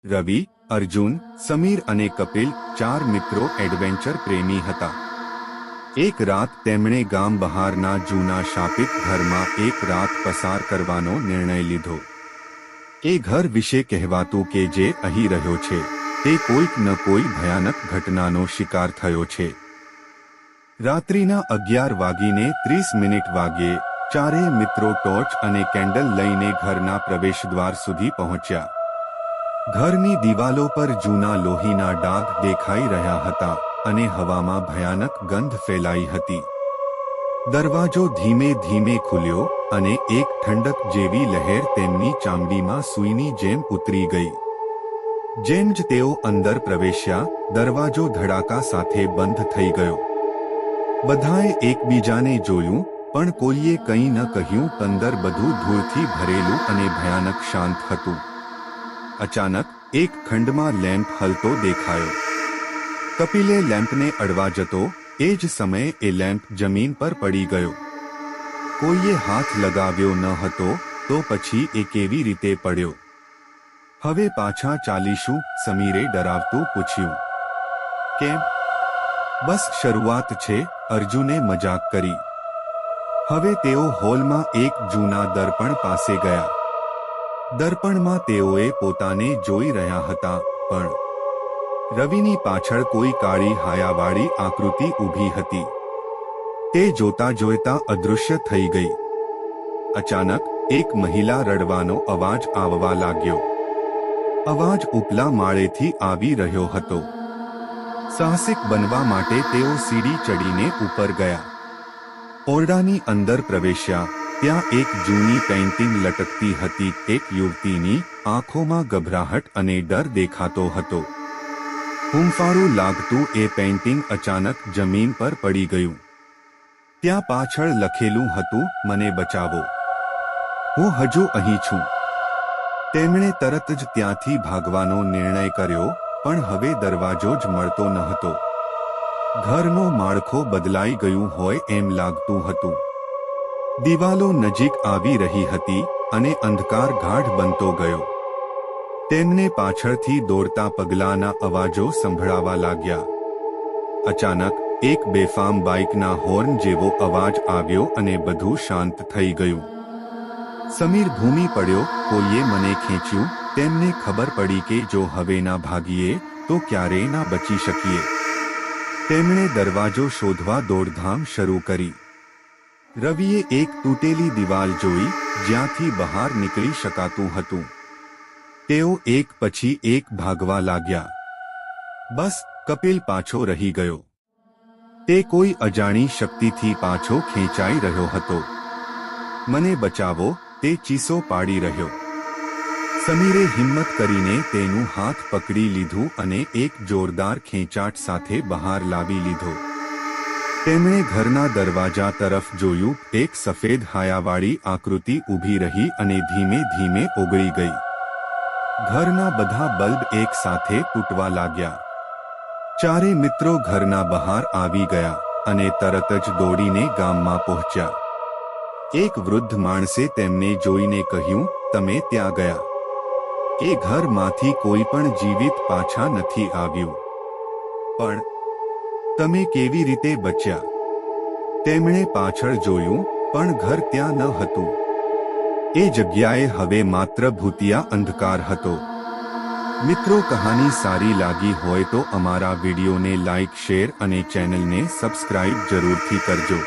રવિ, અર્જુન, સમીર અને કપિલ 4 મિત્રો એડવેન્ચર પ્રેમી હતા. એક રાત તેમણે ગામ બહારના જૂના શાપિત ઘરમાં એક રાત પસાર કરવાનો નિર્ણય લીધો. એ ઘર વિશે કહેવાતું કે જે અહીં રહ્યો છે તે કોઈક ન કોઈ ભયાનક ઘટનાનો શિકાર થયો છે. રાત્રિના 11:30 વાગ્યે ચારેય મિત્રો ટોર્ચ અને કેન્ડલ લઈને ઘરના પ્રવેશદ્વાર સુધી પહોંચ્યા. ઘરની દિવાલો પર જૂના લોહીના ડાઘ દેખાઈ રહ્યા હતા અને હવામાં ભયાનક ગંધ ફેલાઈ હતી. દરવાજો ધીમે ધીમે ખુલ્યો અને એક ઠંડક જેવી લહેર તેમની ચામડીમાં સૂઈની જેમ ઉતરી ગઈ. જેમ જ તેઓ અંદર પ્રવેશ્યા, દરવાજો ધડાકા સાથે બંધ થઈ ગયો. બધાએ એકબીજાને જોયું, પણ કોઈએ કંઈ ન કહ્યું. અંદર બધું ધૂળથી ભરેલું અને ભયાનક શાંત હતું. અચાનક એક ખંડમાં લેમ્પ હલતો દેખાયો. કપિલે લેમ્પને અડવા જતો, એ જ સમયે એ લેમ્પ જમીન પર પડી ગયો. કોઈએ હાથ લગાવ્યો ન હતો, તો પછી એ કેવી રીતે પડ્યો? હવે પાછા ચાલીશું? સમીરે ડરાવતું પૂછ્યું. કેમ? બસ શરૂઆત છે, અર્જુને મજાક કરી. હવે તેઓ હોલમાં એક જૂના દર્પણ પાસે ગયા. દર્પણમાં તેઓએ પોતાને જોઈ રહ્યા હતા, પણ રવિની પાછળ કોઈ કાળી હાયાવાળી આકૃતિ ઊભી હતી. તે જોતા જોતા અદૃશ્ય થઈ ગઈ. અચાનક એક મહિલા રડવાનો અવાજ આવવા લાગ્યો. અવાજ ઉપલા માળેથી આવી રહ્યો હતો. સાહસિક બનવા માટે તેઓ સીડી ચડીને ઉપર ગયા. ઓરડાની અંદર પ્રવેશ્યા. ત્યાં એક જૂની પેઇન્ટિંગ લટકતી હતી. એક યુવતીની આંખોમાં ગભરાહટ અને ડર દેખાતો હતો. હૂંફાળું લાગતું એ પેઇન્ટિંગ અચાનક જમીન પર પડી ગયું. ત્યાં પાછળ લખેલું હતું, મને બચાવો, હું હજુ અહીં છું. તેમણે તરત જ ત્યાંથી ભાગવાનો નિર્ણય કર્યો, પણ હવે દરવાજો જ મળતો ન હતો. ઘરનો માળખો બદલાઈ ગયું હોય એમ લાગતું હતું. દિવાલો નજીક આવી રહી હતી અને અંધકાર ગાઢ બનતો ગયો. તેમને પાછળથી દોડતા પગલાંના અવાજો સંભળાવા લાગ્યા. અચાનક એક બેફામ બાઇકના હોર્ન જેવો અવાજ આવ્યો અને બધું શાંત થઈ ગયું. સમીર ભૂમી પડ્યો. કોઈએ મને ખેંચ્યું. તેમને ખબર પડી કે જો હવે ના ભાગીએ તો ક્યારેય ના બચી શકીએ. તેમણે દરવાજો શોધવા દોડધામ શરૂ કરી. રવિએ એક તૂટેલી દિવાલ જોઈ, જ્યાંથી બહાર નીકળી શકાતું હતું. તેઓ એક પછી એક ભાગવા લાગ્યા. બસ કપિલ પાછો રહી ગયો. તે કોઈ અજાણી શક્તિથી પાછો ખેંચાઈ રહ્યો હતો. મને બચાવો, તે ચીસો પાડી રહ્યો. સમીરે હિંમત કરીને તેનું હાથ પકડી લીધું અને એક જોરદાર ખેંચાટ સાથે બહાર લાવી લીધો. તેમણે ઘરના દરવાજા તરફ જોયું. એક સફેદ હાયાવાળી આકૃતિ ઊભી રહી અને ધીમે ધીમે ઓગળી ગઈ. ઘરના બધા બલ્બ એક સાથે તૂટવા લાગ્યા. ચારે મિત્રો ઘરના બહાર આવી ગયા અને તરત જ દોડીને ગામમાં પહોંચ્યા. એક વૃદ્ધ માણસે તેમને જોઈને કહ્યું, તમે ત્યાં ગયા. એ ઘરમાંથી કોઈ પણ જીવિત પાછા નથી આવ્યું. પણ તમે કેવી રીતે બચ્યા? તેમણે પાછળ જોયું, પણ ઘર ત્યાં ન હતું. એ જગ્યાએ હવે માત્ર ભૂતિયા અંધકાર હતો. મિત્રો, કહાની સારી લાગી હોય તો અમારા વિડીયોને લાઇક, શેર અને ચેનલને સબસ્ક્રાઇબ જરૂરથી કરજો.